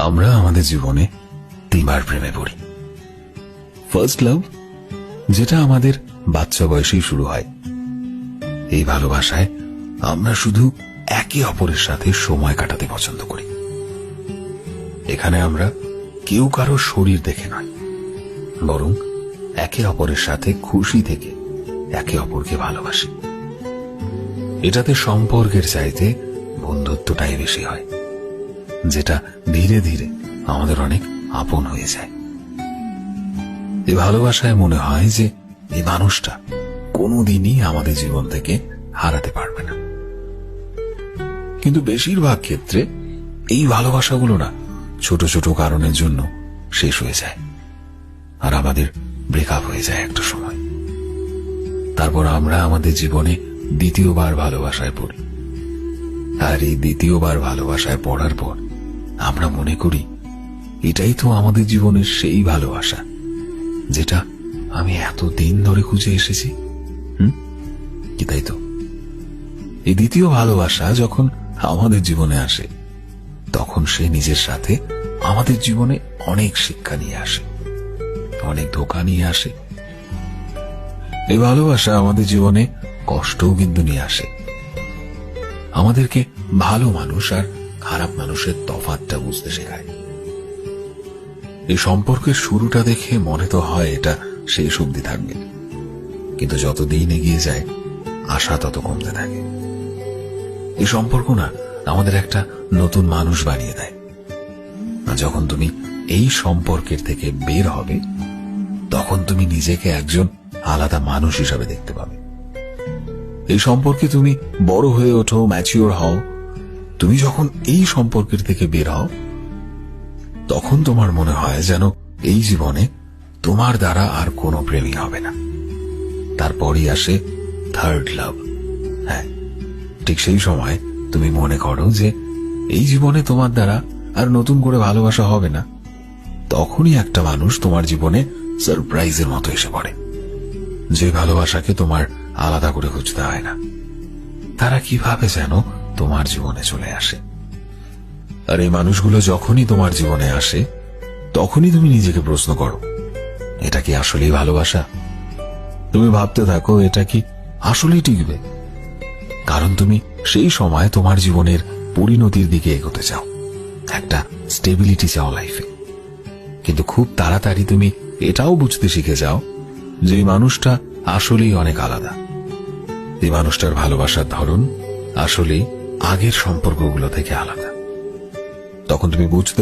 আমরা আমাদের জীবনে তিনবার প্রেমে পড়ি। ফার্স্ট লাভ, যেটা আমাদের বাচ্চা বয়সেই শুরু হয়। এই ভালোবাসায় আমরা শুধু একে অপরের সাথে সময় কাটাতে পছন্দ করি। এখানে আমরা কেউ কারো শরীর দেখে নয়, বরং একে অপরের সাথে খুশি থেকে একে অপরকে ভালোবাসি। এটাতে সম্পর্কের চাইতে বন্ধুত্বটাই বেশি হয়, যেটা ধীরে ধীরে আমাদের অনেক আপন হয়ে যায়। এই ভালোবাসায় মনে হয় যে এই মানুষটা কোনোদিনই আমাদের জীবন থেকে হারাতে পারবে না। কিন্তু বেশিরভাগ ক্ষেত্রে এই ভালোবাসাগুলো না ছোট ছোট কারণের জন্য শেষ হয়ে যায়, আর আমাদের ব্রেকআপ হয়ে যায় একটা সময়। তারপর আমরা আমাদের জীবনে দ্বিতীয়বার ভালোবাসায় পড়ি, আর এই দ্বিতীয়বার ভালোবাসায় পড়ার পর আমরা মনে করি এটাই তো আমাদের জীবনের সেই ভালোবাসা যেটা আমি এতদিন ধরে খুঁজে এসেছি। কি তাই তো? এই দ্বিতীয় ভালোবাসা যখন আমাদের জীবনে আসে, তখন সে নিজের সাথে আমাদের জীবনে অনেক শিক্ষা নিয়ে আসে, অনেক ধোঁকা নিয়ে আসে। এই ভালোবাসা আমাদের জীবনে কষ্টও কিন্তু নিয়ে আসে, আমাদেরকে ভালো মানুষ আর খারাপ মানুষের তফাৎটা বুঝতে শেখায়। এই সম্পর্কের শুরুটা দেখে মনে তো হয় এটা শেষ অবধি থাকবে, কিন্তু যত দিন এগিয়ে যায় আশা তত কমতে থাকে। এই সম্পর্ক না আমাদের একটা নতুন মানুষ বানিয়ে দেয়। যখন তুমি এই সম্পর্কের থেকে বের হবে, তখন তুমি নিজেকে একজন আলাদা মানুষ হিসাবে দেখতে পাবে। এই সম্পর্কে তুমি বড় হয়ে ওঠো, ম্যাচিওর হও। তুমি যখন এই সম্পর্কের থেকে বের হও, তখন তোমার মনে হয় যেন এই জীবনে তোমার দ্বারা আর কোনো প্রেমই হবে না। তারপরই আসে থার্ড লাভ। হ্যাঁ, ঠিক সেই সময় তুমি মনে করো যে এই জীবনে তোমার দ্বারা আর নতুন করে ভালোবাসা হবে না। তখনই একটা মানুষ তোমার জীবনে সারপ্রাইজের মতো এসে পড়ে, যে ভালোবাসাকে তোমার আলাদা করে খুঁজতে হয় না। তারা কিভাবে যেন তোমার জীবনে চলে আসে। আর এই মানুষগুলো যখনই তোমার জীবনে আসে, তখনই তুমি নিজেকে প্রশ্ন করো, এটা কি আসলেই ভালোবাসা? তুমি ভাবতে থাকো এটা কি আসলেই টিকবে, কারণ তুমি সেই সময় তোমার জীবনের পরিণতির দিকে এগোতে চাও, একটা স্টেবিলিটি চাও লাইফে। কিন্তু খুব তাড়াতাড়ি তুমি এটাও বুঝতে শিখে যাও যে এই মানুষটা আসলেই অনেক আলাদা। এই মানুষটার ভালোবাসার ধরন আসলেই আগের সম্পর্কগুলো থেকে আলাদা। তখন তুমি বুঝতে